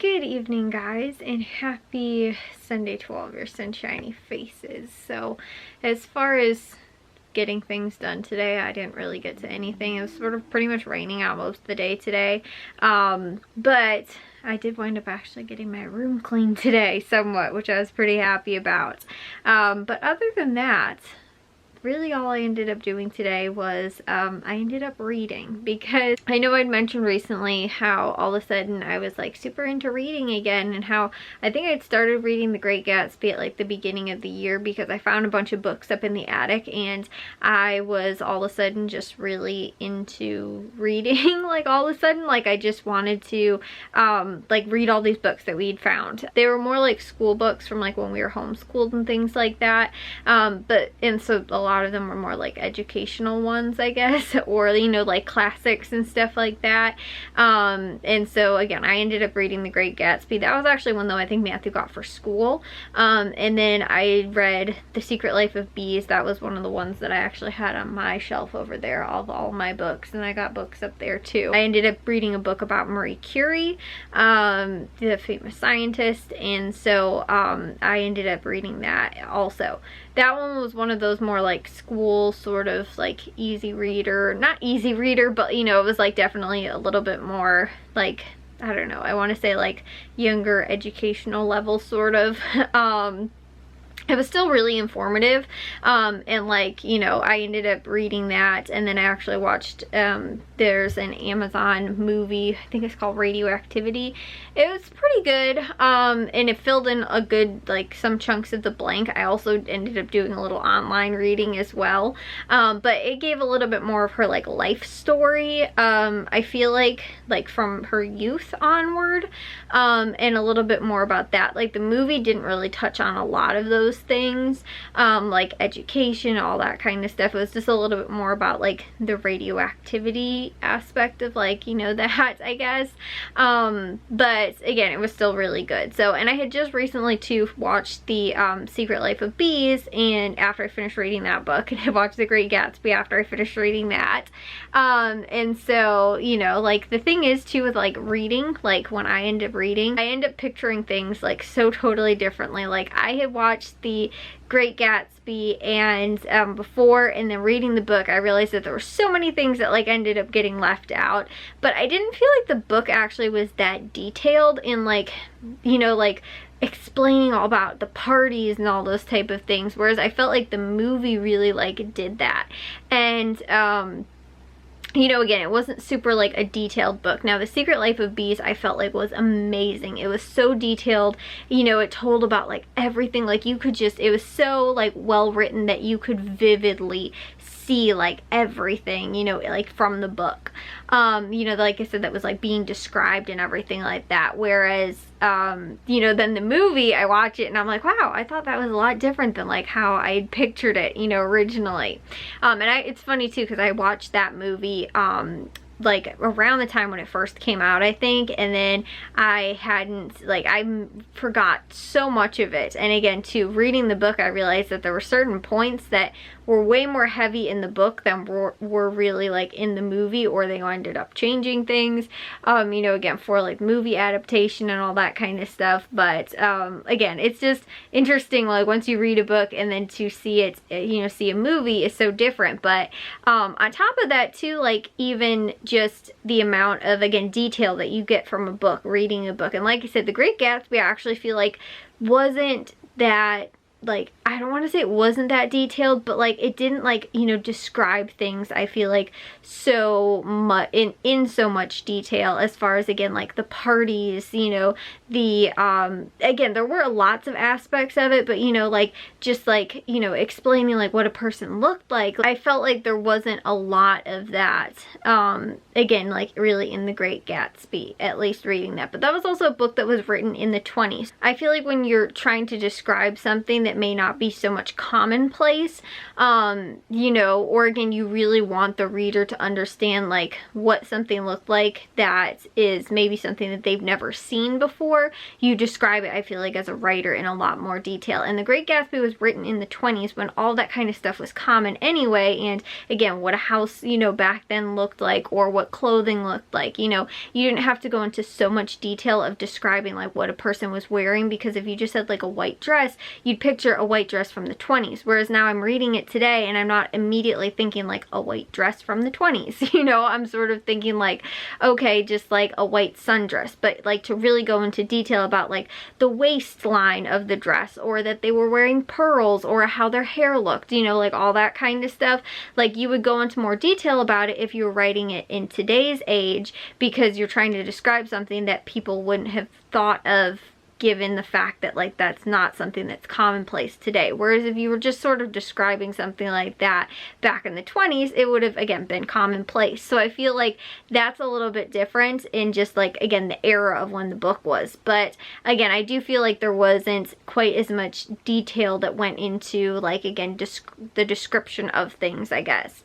Good evening, guys, and happy Sunday to all of your sunshiny faces. So as far as getting things done today, I didn't really get to anything. It was sort of pretty much raining out most of the day today, but I did wind up actually getting my room cleaned today somewhat, which I was pretty happy about. But other than that, really all I ended up doing today was I ended up reading, because I know I'd mentioned recently how all of a sudden I was like super into reading again, and how I think I'd started reading The Great Gatsby at like the beginning of the year because I found a bunch of books up in the attic and I was all of a sudden just really into reading. Like all of a sudden, like I just wanted to like read all these books that we'd found. They were more like school books from like when we were homeschooled and things like that, and so a lot of them were more like educational ones, I guess, or you know, like classics and stuff like that. And so again, I ended up reading The Great Gatsby. That was actually one though I think Matthew got for school. And then I read The Secret Life of Bees. That was one of the ones that I actually had on my shelf over there, all my books, and I got books up there too. I ended up reading a book about Marie Curie, the famous scientist, and so I ended up reading that also. That one was one of those more like school sort of like easy reader, not easy reader, but you know, it was like definitely a little bit more like, I don't know, I want to say like younger educational level sort of. It was still really informative, and like, you know, I ended up reading that, and then I actually watched, there's an Amazon movie, I think it's called Radioactivity. It was pretty good, and it filled in a good, like, some chunks of the blank. I also ended up doing a little online reading as well, but it gave a little bit more of her, like, life story, I feel like from her youth onward, and a little bit more about that. Like, the movie didn't really touch on a lot of those things, like education, all that kind of stuff. It was just a little bit more about like the radioactivity aspect of, like, you know, that, I guess. But again, it was still really good. So, and I had just recently too watched The Secret Life of Bees, and after I finished reading that book, and I watched The Great Gatsby after I finished reading that. And so, you know, like the thing is too with like reading, like when I end up reading, I end up picturing things like so totally differently. Like I had watched The Great Gatsby and before, and then reading the book, I realized that there were so many things that like ended up getting left out, but I didn't feel like the book actually was that detailed in, like, you know, like explaining all about the parties and all those type of things, whereas I felt like the movie really like did that. And you know, again, it wasn't super like a detailed book. Now, The Secret Life of Bees, I felt like was amazing. It was so detailed, you know, it told about like everything, like you could just, it was so like well written that you could vividly see like everything, you know, like from the book. You know, like I said, that was like being described and everything like that. Whereas, you know, then the movie, I watch it and I'm like, wow, I thought that was a lot different than like how I pictured it, you know, originally. And it's funny too, because I watched that movie, like around the time when it first came out, I think, and then I hadn't, like, I forgot so much of it. And again, too, reading the book, I realized that there were certain points that were way more heavy in the book than were really like in the movie, or they ended up changing things, you know, again, for like movie adaptation and all that kind of stuff. But again, it's just interesting, like once you read a book and then to see it, you know, see a movie is so different. But on top of that too, like even just the amount of, again, detail that you get from a book, reading a book. And like I said, The Great Gatsby, I actually feel like wasn't that, like, I don't want to say it wasn't that detailed, but like it didn't, like, you know, describe things, I feel like, so much in so much detail, as far as, again, like the parties, you know, the again, there were lots of aspects of it, but you know, like just like, you know, explaining like what a person looked like, I felt like there wasn't a lot of that, again, like really in The Great Gatsby, at least reading that. But that was also a book that was written in the 20s. I feel like when you're trying to describe something that that may not be so much commonplace, you know, or again, you really want the reader to understand like what something looked like that is maybe something that they've never seen before. You describe it, I feel like, as a writer in a lot more detail. And The Great Gatsby was written in the 20s when all that kind of stuff was common anyway. And again, what a house, you know, back then looked like, or what clothing looked like, you know, you didn't have to go into so much detail of describing like what a person was wearing, because if you just had like a white dress, you'd picture a white dress from the 20s. Whereas now I'm reading it today and I'm not immediately thinking like a white dress from the 20s, you know, I'm sort of thinking like, okay, just like a white sundress. But like to really go into detail about like the waistline of the dress, or that they were wearing pearls, or how their hair looked, you know, like all that kind of stuff, like you would go into more detail about it if you were writing it in today's age, because you're trying to describe something that people wouldn't have thought of, given the fact that like that's not something that's commonplace today. Whereas if you were just sort of describing something like that back in the 20s, it would have again been commonplace. So I feel like that's a little bit different in just like, again, the era of when the book was. But again, I do feel like there wasn't quite as much detail that went into like, again, the description of things, I guess.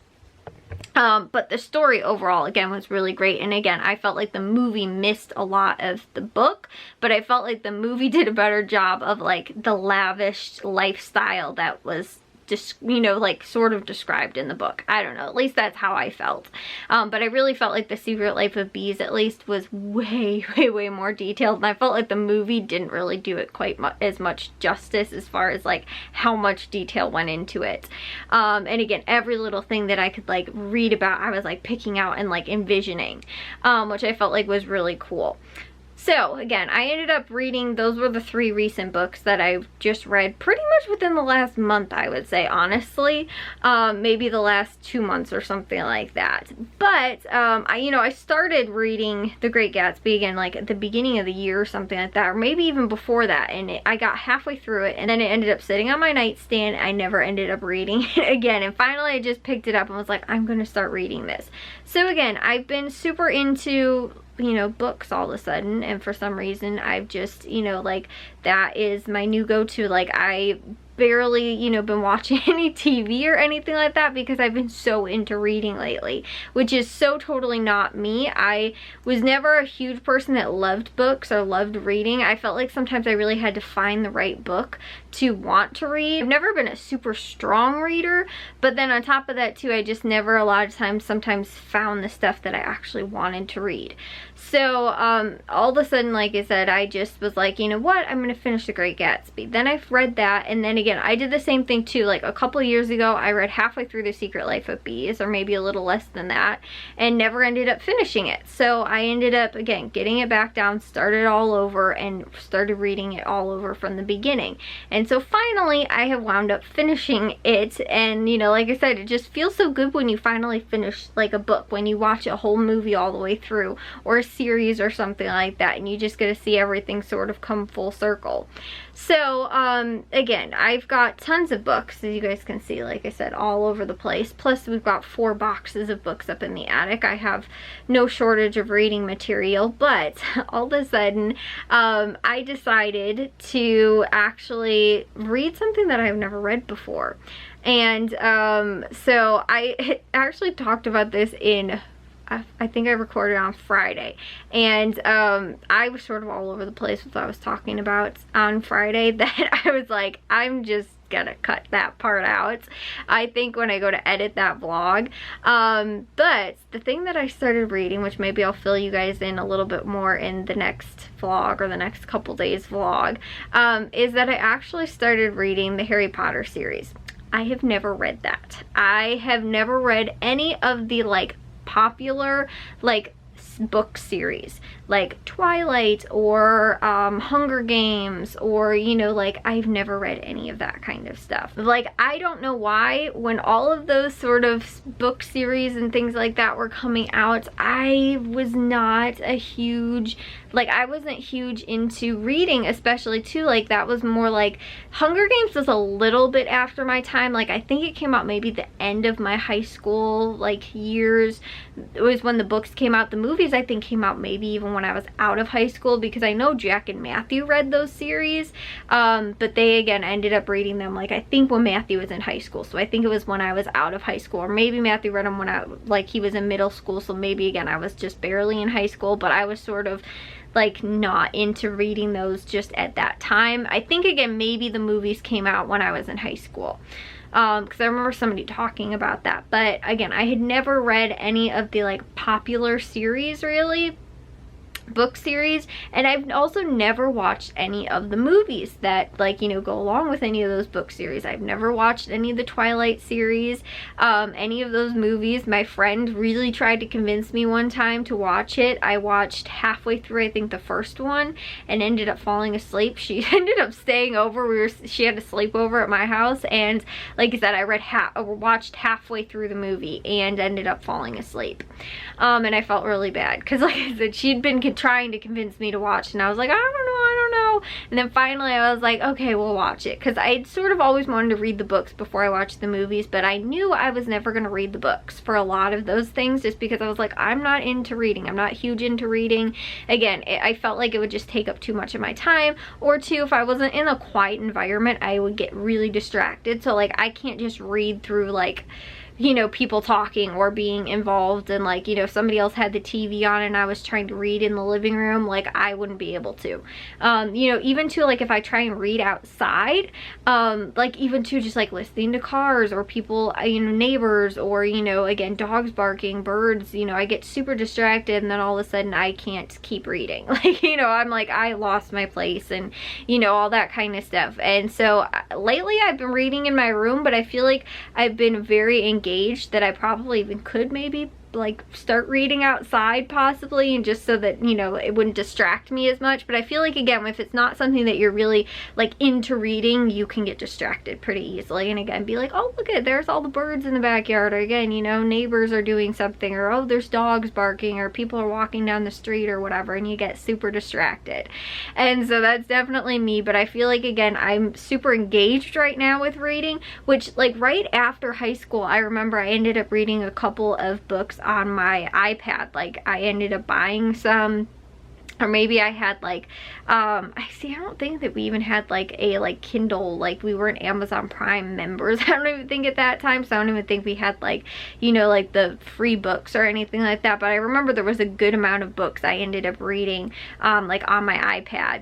But the story overall, again, was really great. And again, I felt like the movie missed a lot of the book, but I felt like the movie did a better job of like the lavish lifestyle that was just, you know, like sort of described in the book. I don't know, at least that's how I felt. But I really felt like The Secret Life of Bees at least was way more detailed, and I felt like the movie didn't really do it quite as much justice as far as like how much detail went into it. And again, every little thing that I could like read about, I was like picking out and like envisioning, which I felt like was really cool. So again, I ended up reading, those were the 3 recent books that I've just read pretty much within the last month, I would say, honestly. Maybe the last 2 months or something like that. But, I started reading The Great Gatsby again, like at the beginning of the year or something like that, or maybe even before that. And I got halfway through it, and then it ended up sitting on my nightstand. I never ended up reading it again. And finally, I just picked it up and was like, I'm going to start reading this. So again, I've been super into, you know, books all of a sudden, and for some reason I've just, you know, like that is my new go-to. Like I barely, you know, been watching any TV or anything like that because I've been so into reading lately, which is so totally not me. I was never a huge person that loved books or loved reading. I felt like sometimes I really had to find the right book to want to read. I've never been a super strong reader, but then on top of that too, I just never a lot of times sometimes found the stuff that I actually wanted to read. So all of a sudden, like I said, I just was like, you know what, I'm gonna finish The Great Gatsby. Then I've read that, and then again, I did the same thing too. Like a couple of years ago, I read halfway through The Secret Life of Bees, or maybe a little less than that, and never ended up finishing it. So I ended up, again, getting it back down, started all over, and started reading it all over from the beginning. And so finally, I have wound up finishing it, and you know, like I said, it just feels so good when you finally finish like a book, when you watch a whole movie all the way through, or a series or something like that, and you just get to see everything sort of come full circle. So again, I've got tons of books, as you guys can see, like I said, all over the place. Plus we've got 4 boxes of books up in the attic. I have no shortage of reading material, but all of a sudden I decided to actually read something that I've never read before. And so I actually talked about this in, I think I recorded on Friday, and I was sort of all over the place with what I was talking about on Friday, that I was like, I'm just gonna cut that part out, I think, when I go to edit that vlog. But the thing that I started reading, which maybe I'll fill you guys in a little bit more in the next vlog, or the next couple days vlog, is that I actually started reading the Harry Potter series. I have never read that. I have never read any of the like popular like book series, like Twilight or Hunger Games, or, you know, like I've never read any of that kind of stuff. Like, I don't know why, when all of those sort of book series and things like that were coming out, I was not a huge, like, I wasn't huge into reading, especially too, like, that was more like, Hunger Games was a little bit after my time. Like, I think it came out maybe the end of my high school, like, years. It was when the books came out. The movies series I think came out maybe even when I was out of high school, because I know Jack and Matthew read those series, but they again ended up reading them like I think when Matthew was in high school, so I think it was when I was out of high school, or maybe Matthew read them when he was in middle school, so maybe again I was just barely in high school, but I was sort of like not into reading those just at that time. I think again maybe the movies came out when I was in high school, because I remember somebody talking about that. But again, I had never read any of the like popular series, really, book series, and I've also never watched any of the movies that like, you know, go along with any of those book series. I've never watched any of the Twilight series, any of those movies. My friend really tried to convince me one time to watch it. I watched halfway through I think the first one and ended up falling asleep. She ended up staying over. She had a sleepover at my house, and like I said, I watched halfway through the movie and ended up falling asleep, and I felt really bad because like I said, she'd been trying to convince me to watch, and I was like, I don't know, and then finally I was like, okay, we'll watch it, because I sort of always wanted to read the books before I watched the movies, but I knew I was never going to read the books for a lot of those things, just because I was like, I'm not into reading. I'm not huge into reading. Again, I felt like it would just take up too much of my time, or two, if I wasn't in a quiet environment, I would get really distracted. So like, I can't just read through like, you know, people talking or being involved, and like, you know, if somebody else had the TV on and I was trying to read in the living room, like I wouldn't be able to. You know, even to like if I try and read outside, like even to just like listening to cars or people, you know, neighbors, or, you know, again, dogs barking, birds, you know, I get super distracted, and then all of a sudden I can't keep reading. Like, you know, I'm like, I lost my place, and, you know, all that kind of stuff. And so lately I've been reading in my room, but I feel like I've been very engaged that I probably even could maybe like start reading outside possibly, and just so that, you know, it wouldn't distract me as much. But I feel like again, if it's not something that you're really like into reading, you can get distracted pretty easily, and again be like, oh look at, there's all the birds in the backyard, or again, you know, neighbors are doing something, or oh there's dogs barking, or people are walking down the street or whatever, and you get super distracted. And so that's definitely me. But I feel like again, I'm super engaged right now with reading, which like right after high school, I remember I ended up reading a couple of books on my iPad. Like I ended up buying some, or maybe I had like I don't think that we even had like a like Kindle, like we weren't Amazon Prime members, I don't even think at that time, so I don't even think we had like, you know, like the free books or anything like that. But I remember there was a good amount of books I ended up reading like on my iPad.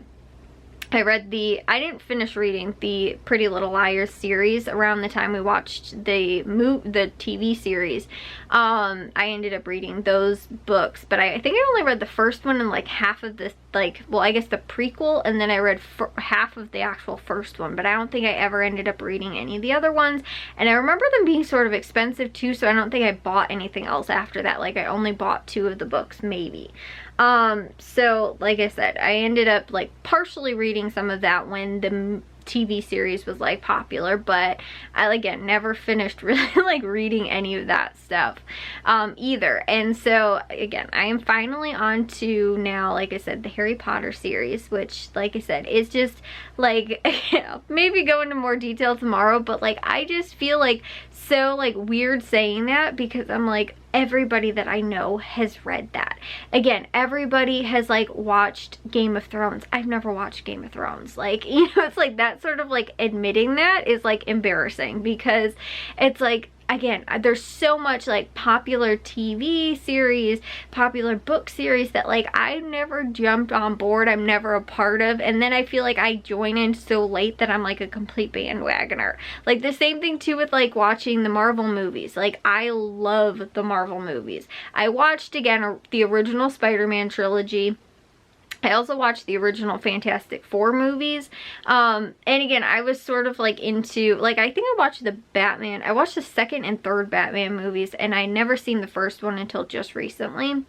I didn't finish reading the Pretty Little Liars series around the time we watched the TV series. I ended up reading those books, but I think I only read the first one and like half of this, like, well, I guess the prequel, and then I read half of the actual first one, but I don't think I ever ended up reading any of the other ones. And I remember them being sort of expensive too, so I don't think I bought anything else after that. Like I only bought 2 of the books maybe. So like I said, I ended up like partially reading some of that when the TV series was like popular, but I again never finished really like reading any of that stuff either. And so again, I am finally on to now, like I said, the Harry Potter series, which like I said is just like maybe go into more detail tomorrow, but like I just feel like so like weird saying that, because I'm like, everybody that I know has read that. Again, everybody has like watched Game of Thrones. I've never watched Game of Thrones. Like, you know, it's like that sort of like admitting that is like embarrassing, because it's like, again, there's so much like popular TV series, popular book series that like I've never jumped on board, I'm never a part of, and then I feel like I join in so late that I'm like a complete bandwagoner. Like the same thing too with like watching the Marvel movies. Like I love the Marvel movies. I watched again the original Spider-Man trilogy. I also watched the original Fantastic Four movies, and again, I was sort of like into, like, I think I watched I watched the second and third Batman movies, and I never seen the first one until just recently.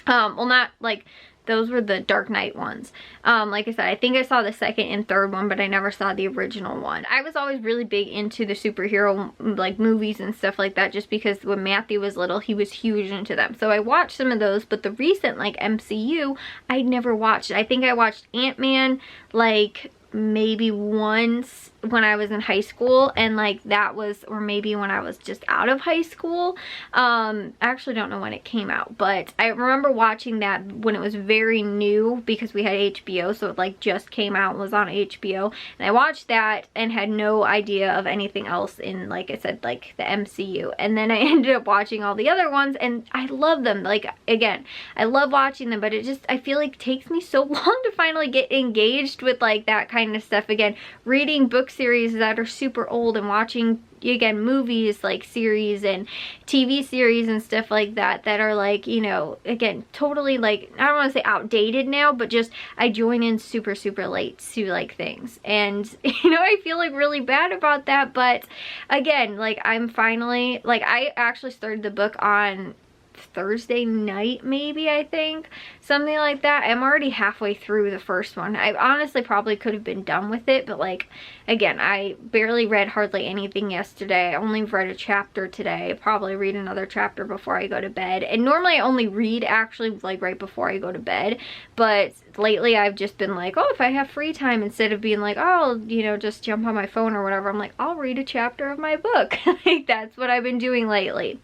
Well, not like, those were the Dark Knight ones. Like I said, I think I saw the second and third one, but I never saw the original one. I was always really big into the superhero like movies and stuff like that, just because when Matthew was little, he was huge into them. So I watched some of those, but the recent like MCU, I never watched. I think I watched Ant-Man like maybe once when I was in high school, and like that was, or maybe when I was just out of high school. I actually don't know when it came out, but I remember watching that when it was very new because we had HBO, so it like just came out and was on HBO, and I watched that and had no idea of anything else in, like I said, like the MCU. And then I ended up watching all the other ones, and I love them. Like, again, I love watching them, but it just, I feel like it takes me so long to finally get engaged with like that kind of stuff again. Reading book series that are super old and watching, again, movies like series and TV series and stuff like that that are like, you know, again, totally like, I don't want to say outdated now, but just I join in super late to like things, and you know, I feel like really bad about that. But again, like I'm finally, like I actually started the book on Thursday night, maybe, I think, something like that. I'm already halfway through the first one. I honestly probably could have been done with it, but like, again, I barely read hardly anything yesterday. I only read a chapter today. I'll probably read another chapter before I go to bed, and normally I only read actually like right before I go to bed, but lately I've just been like, oh, if I have free time, instead of being like, oh, you know, just jump on my phone or whatever, I'm like, I'll read a chapter of my book. Like, that's what I've been doing lately.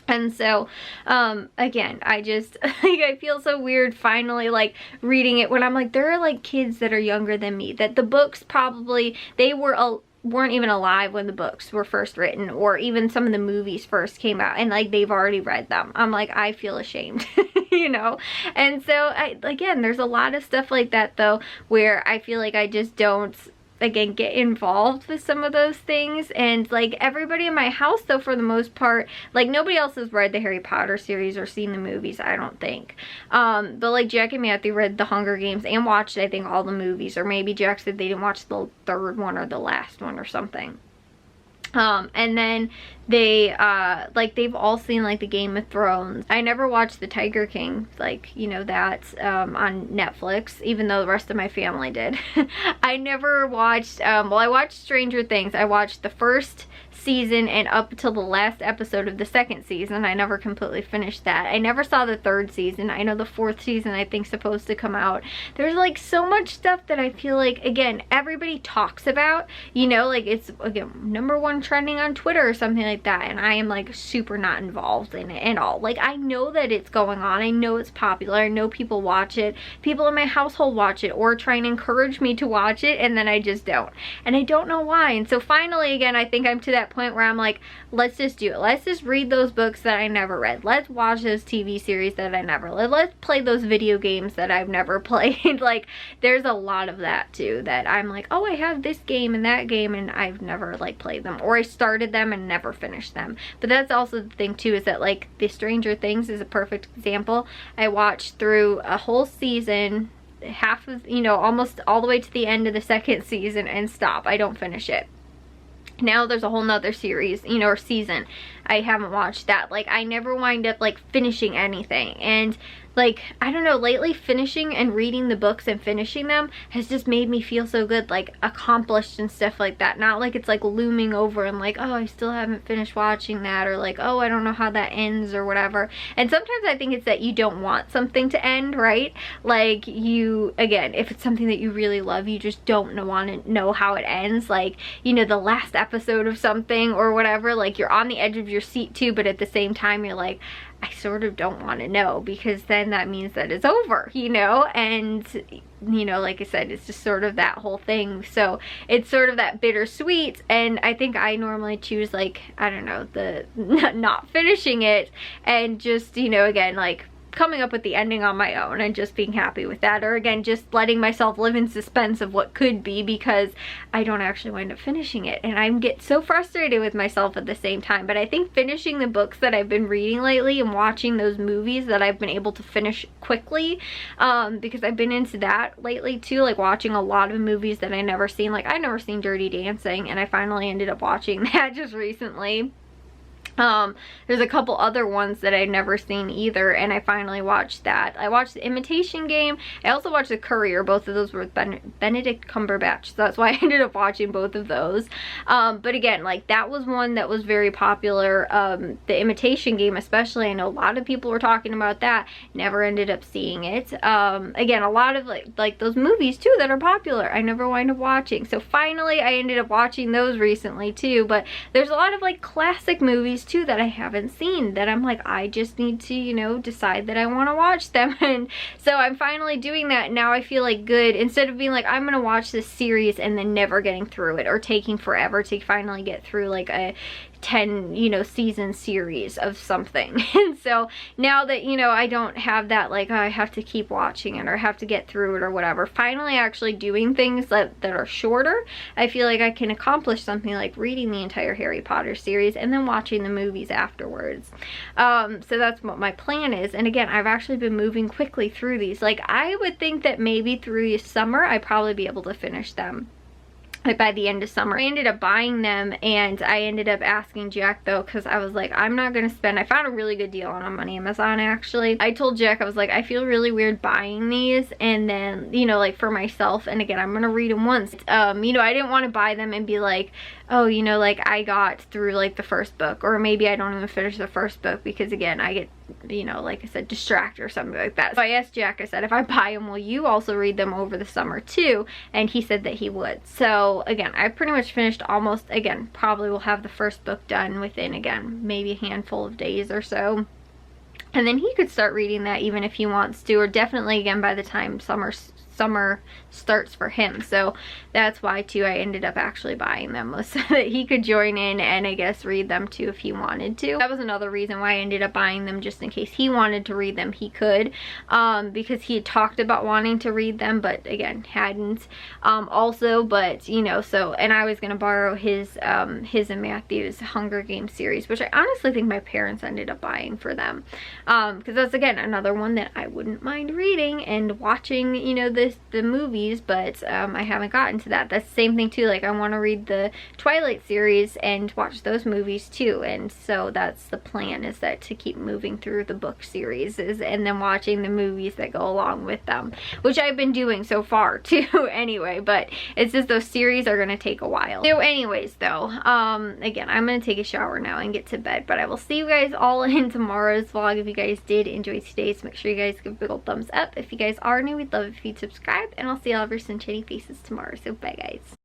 And so, again, I just, like, I feel so weird finally, like, reading it when I'm like, there are, like, kids that are younger than me, that the books probably, they weren't even alive when the books were first written, or even some of the movies first came out, and, like, they've already read them. I'm like, I feel ashamed, you know? And so, again, there's a lot of stuff like that, though, where I feel like I just don't, again, get involved with some of those things. And like everybody in my house, though, for the most part, like nobody else has read the Harry Potter series or seen the movies, I don't think. But like Jack and Matthew read the Hunger Games and watched, I think, all the movies, or maybe Jack said they didn't watch the third one or the last one or something. And then they, like, they've all seen, like, the Game of Thrones. I never watched the Tiger King, like, you know, that, on Netflix, even though the rest of my family did. I never watched, well, I watched Stranger Things. I watched the first season and up until the last episode of the second season. I never completely finished that. I never saw the third season. I know the fourth season, I think, supposed to come out. There's like so much stuff that I feel like, again, everybody talks about, you know, like it's, again, #1 trending on Twitter or something like that, and I am like super not involved in it at all. Like, I know that it's going on, I know it's popular, I know people watch it, people in my household watch it or try and encourage me to watch it, and then I just don't, and I don't know why. And so finally, again, I think I'm to that point where I'm like, let's just do it. Let's just read those books that I never read. Let's watch those TV series that I never read. Let's play those video games that I've never played. Like, there's a lot of that too, that I'm like, oh, I have this game and that game, and I've never like played them, or I started them and never finished them. But that's also the thing too, is that like the Stranger Things is a perfect example. I watched through a whole season, half of, you know, almost all the way to the end of the second season, and stop. I don't finish it. Now there's a whole nother series, you know, or season. I haven't watched that. Like, I never wind up like finishing anything. And like, I don't know, lately finishing and reading the books and finishing them has just made me feel so good, like accomplished and stuff like that. Not like it's like looming over and like, oh, I still haven't finished watching that, or like, oh, I don't know how that ends or whatever. And sometimes I think it's that you don't want something to end, right? Like, you, again, if it's something that you really love, you just don't want to know how it ends. Like, you know, the last episode of something or whatever, like you're on the edge of your seat too, but at the same time you're like, I sort of don't want to know, because then that means that it's over, you know? And, you know, like I said, it's just sort of that whole thing. So it's sort of that bittersweet, and I think I normally choose, like, I don't know, the not finishing it, and just, you know, again, like coming up with the ending on my own and just being happy with that, or again, just letting myself live in suspense of what could be, because I don't actually wind up finishing it, and I get so frustrated with myself at the same time. But I think finishing the books that I've been reading lately and watching those movies that I've been able to finish quickly, because I've been into that lately too, like watching a lot of movies that I never seen. Like, I never seen Dirty Dancing, and I finally ended up watching that just recently. There's a couple other ones that I'd never seen either, and I finally watched that. I watched The Imitation Game. I also watched The Courier. Both of those were with Benedict Cumberbatch, so that's why I ended up watching both of those. But again, like, that was one that was very popular. The Imitation Game especially, I know a lot of people were talking about that. Never ended up seeing it. Again, a lot of like those movies too that are popular, I never wind up watching. So finally I ended up watching those recently too. But there's a lot of like classic movies too that I haven't seen that I'm like, I just need to, you know, decide that I want to watch them. And so I'm finally doing that. Now I feel like good, instead of being like, I'm gonna watch this series and then never getting through it, or taking forever to finally get through like a 10, you know, season series of something. And so now that, you know, I don't have that like, oh, I have to keep watching it or I have to get through it or whatever, finally actually doing things that are shorter, I feel like I can accomplish something like reading the entire Harry Potter series and then watching the movies afterwards. So that's what my plan is. And again, I've actually been moving quickly through these. Like, I would think that maybe through summer I'd probably be able to finish them, like by the end of summer. I ended up buying them, and I ended up asking Jack though, because I was like, I'm not gonna spend, I found a really good deal on them on Amazon actually. I told Jack, I was like, I feel really weird buying these and then, you know, like for myself, and again, I'm gonna read them once. You know, I didn't want to buy them and be like, oh, you know, like I got through like the first book, or maybe I don't even finish the first book, because again, I get, you know, like I said, distracted or something like that. So I asked Jack, I said, if I buy them, will you also read them over the summer too? And he said that he would. So again, I pretty much finished almost, again, probably will have the first book done within, again, maybe a handful of days or so. And then he could start reading that even if he wants to, or definitely again by the time summer starts for him. So that's why too I ended up actually buying them, was so that he could join in and I guess read them too if he wanted to. That was another reason why I ended up buying them, just in case he wanted to read them, he could, because he had talked about wanting to read them but again hadn't, also. But you know, so, and I was gonna borrow his and Matthew's Hunger Games series, which I honestly think my parents ended up buying for them, because that's again another one that I wouldn't mind reading and watching, you know, the movies, but I haven't gotten to that. That's the same thing too, like I want to read the Twilight series and watch those movies too, and so that's the plan, is that to keep moving through the book series and then watching the movies that go along with them, which I've been doing so far too anyway, but it's just those series are gonna take a while. So anyways though, again, I'm gonna take a shower now and get to bed, but I will see you guys all in tomorrow's vlog. If you guys did enjoy today's, make sure you guys give a big old thumbs up. If you guys are new, we'd love if you'd subscribe, and I'll see all of your sunshiny faces tomorrow. So bye guys.